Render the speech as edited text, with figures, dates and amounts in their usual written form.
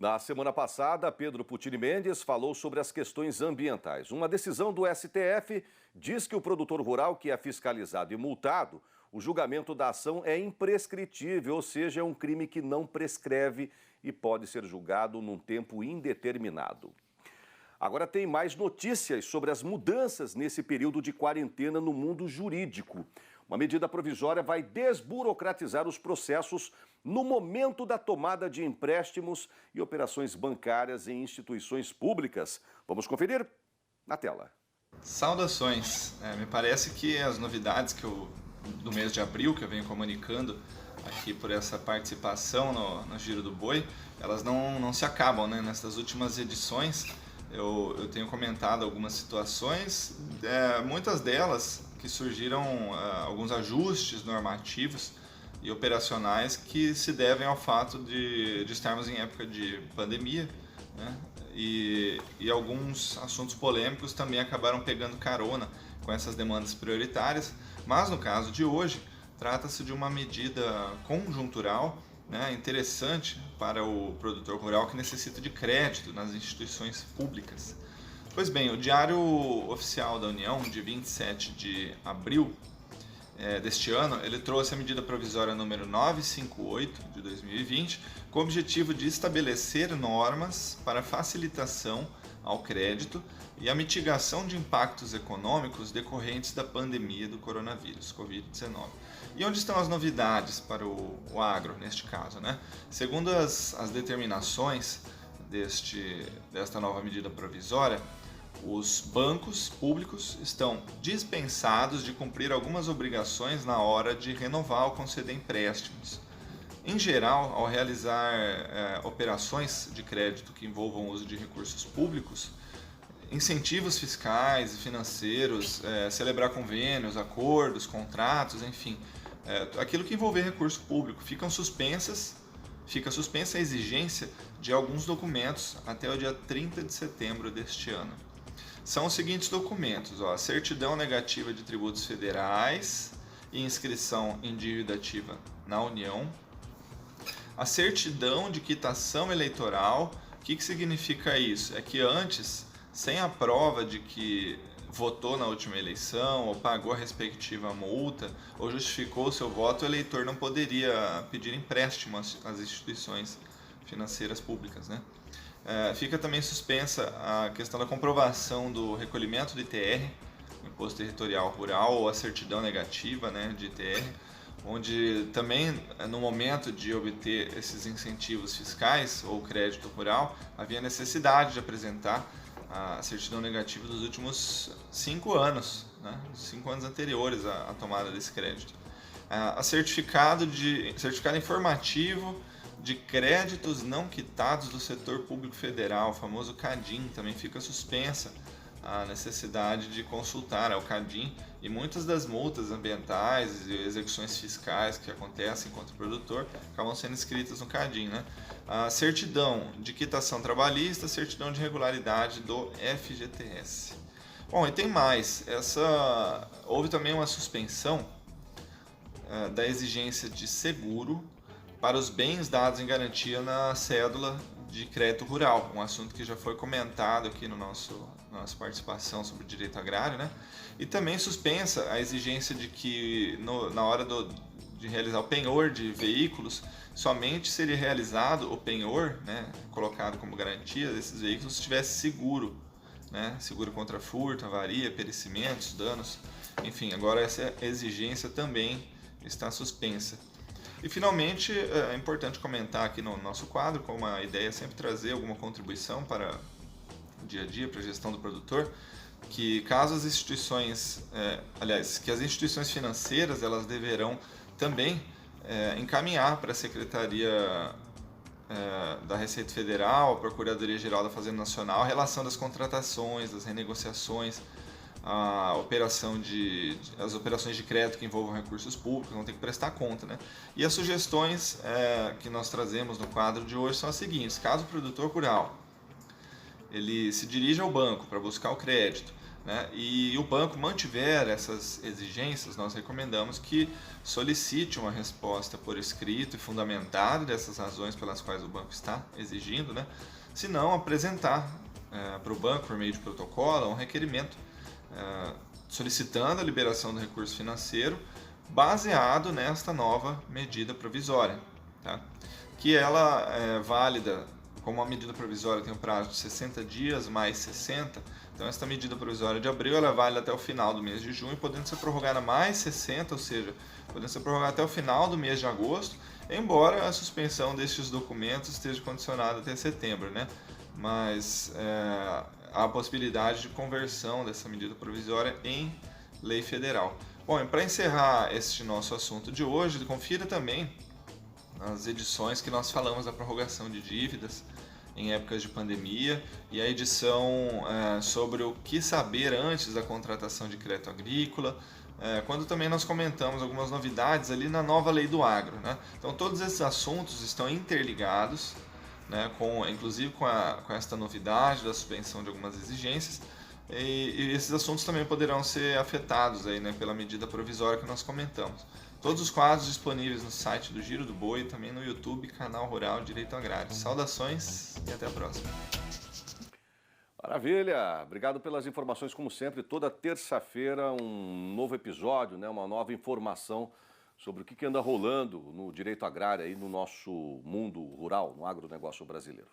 Na semana passada, Pedro Pucini Mendes falou sobre as questões ambientais. Uma decisão do STF diz que o produtor rural que é fiscalizado e multado, o julgamento da ação é imprescritível, ou seja, é um crime que não prescreve e pode ser julgado num tempo indeterminado. Agora tem mais notícias sobre as mudanças nesse período de quarentena no mundo jurídico. Uma medida provisória vai desburocratizar os processos no momento da tomada de empréstimos e operações bancárias em instituições públicas. Vamos conferir na tela. Saudações! Me parece que as novidades do mês de abril, que eu venho comunicando aqui por essa participação no Giro do Boi, elas não se acabam, né? Nessas últimas edições eu tenho comentado algumas situações, muitas delas que surgiram alguns ajustes normativos e operacionais que se devem ao fato de estarmos em época de pandemia, né? E alguns assuntos polêmicos também acabaram pegando carona com essas demandas prioritárias, mas no caso de hoje trata-se de uma medida conjuntural, né, interessante para o produtor rural que necessita de crédito nas instituições públicas. Pois bem, o Diário Oficial da União, de 27 de abril deste ano, ele trouxe a medida provisória número 958 de 2020, com o objetivo de estabelecer normas para facilitação ao crédito e a mitigação de impactos econômicos decorrentes da pandemia do coronavírus, Covid-19. E onde estão as novidades para o agro, neste caso, né? Segundo as determinações desta nova medida provisória, os bancos públicos estão dispensados de cumprir algumas obrigações na hora de renovar ou conceder empréstimos. Em geral, ao realizar operações de crédito que envolvam o uso de recursos públicos, incentivos fiscais e financeiros, celebrar convênios, acordos, contratos, enfim, aquilo que envolver recurso público, fica suspensa a exigência de alguns documentos até o dia 30 de setembro deste ano. São os seguintes documentos: a certidão negativa de tributos federais e inscrição em dívida ativa na União, a certidão de quitação eleitoral. O que significa isso? É que antes, sem a prova de que votou na última eleição, ou pagou a respectiva multa, ou justificou o seu voto, o eleitor não poderia pedir empréstimo às instituições financeiras públicas, né? Fica também suspensa a questão da comprovação do recolhimento do ITR, Imposto Territorial Rural, ou a certidão negativa, né, de ITR, onde também, no momento de obter esses incentivos fiscais ou crédito rural, havia necessidade de apresentar a certidão negativa dos últimos 5 anos, né, 5 anos anteriores à tomada desse crédito. A certificado informativo de créditos não quitados do setor público federal, o famoso CADIM, também fica suspensa a necessidade de consultar o CADIM, e muitas das multas ambientais e execuções fiscais que acontecem contra o produtor acabam sendo inscritas no CADIM, né? A certidão de quitação trabalhista, certidão de regularidade do FGTS. Bom, e tem mais. Houve também uma suspensão da exigência de seguro para os bens dados em garantia na cédula de crédito rural, um assunto que já foi comentado aqui na nossa participação sobre o direito agrário, né? E também suspensa a exigência de que na hora de realizar o penhor de veículos, somente seria realizado o penhor, né, colocado como garantia desses veículos, se tivesse seguro, né? Seguro contra furto, avaria, perecimentos, danos, enfim, agora essa exigência também está suspensa. E finalmente, é importante comentar aqui no nosso quadro, com uma ideia sempre trazer alguma contribuição para o dia a dia, para a gestão do produtor, que caso as instituições, que as instituições financeiras, elas deverão também encaminhar para a Secretaria da Receita Federal, a Procuradoria-Geral da Fazenda Nacional, a relação das contratações, das renegociações, as operações de crédito que envolvam recursos públicos, vão ter que prestar conta, né? E as sugestões que nós trazemos no quadro de hoje são as seguintes: caso o produtor rural ele se dirige ao banco para buscar o crédito, né, e o banco mantiver essas exigências, nós recomendamos que solicite uma resposta por escrito e fundamentada dessas razões pelas quais o banco está exigindo, né, se não apresentar para o banco, por meio de protocolo, um requerimento solicitando a liberação do recurso financeiro baseado nesta nova medida provisória, tá? Que ela é válida, como a medida provisória tem um prazo de 60 dias mais 60, então esta medida provisória de abril ela é válida até o final do mês de junho, podendo ser prorrogada mais 60, ou seja, podendo ser prorrogada até o final do mês de agosto, embora a suspensão destes documentos esteja condicionada até setembro, né? Mas há a possibilidade de conversão dessa medida provisória em lei federal. Bom, e para encerrar este nosso assunto de hoje, confira também as edições que nós falamos da prorrogação de dívidas em épocas de pandemia e a edição sobre o que saber antes da contratação de crédito agrícola, quando também nós comentamos algumas novidades ali na nova lei do agro, né? Então todos esses assuntos estão interligados, né, inclusive com esta novidade da suspensão de algumas exigências, e esses assuntos também poderão ser afetados aí, né, pela medida provisória que nós comentamos. Todos os quadros disponíveis no site do Giro do Boi e também no YouTube, canal Rural Direito Agrário. Saudações e até a próxima. Maravilha! Obrigado pelas informações, como sempre. Toda terça-feira um novo episódio, né, uma nova informação sobre o que anda rolando no direito agrário aí no nosso mundo rural, no agronegócio brasileiro.